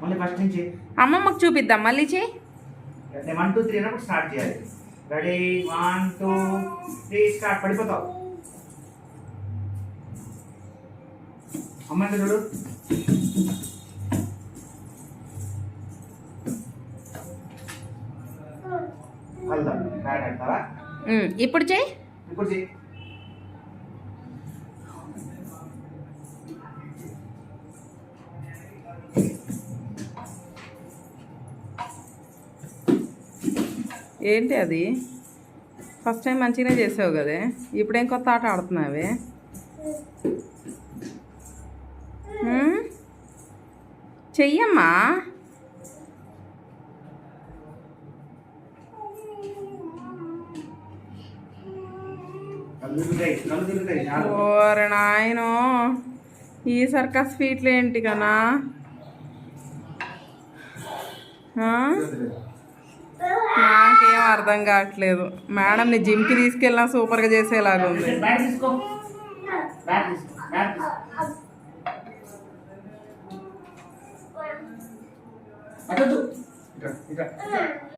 మళ్ళీ ఫస్ట్ నుంచి అమ్మమ్మకు చూపిద్దాం మళ్ళీ చేయి. 1 2 3 అన్నప్పుడు స్టార్ట్ చేయాలి. Ready 1 2 3 start. పడిపోతావు. అమ్మాయి చూడు. వెళ్దాం. బ్యాట్ ఆడతావా? ఇప్పుడు చేయి. ఇప్పుడు చేయి. ఏంటి అది? ఫస్ట్ టైం మంచిగానే చేసావు కదే, ఇప్పుడేం కొత్త ఆట ఆడుతున్నావే? చెయ్యమ్మా. ఓరే నాయనో, ఈ సర్కస్ ఫీట్లు ఏంటి కన్నా? నాకేం అర్థం కావట్లేదు. మేడంని జిమ్కి తీసుకెళ్ళినా సూపర్గా చేసేలాగా ఉంది. అటు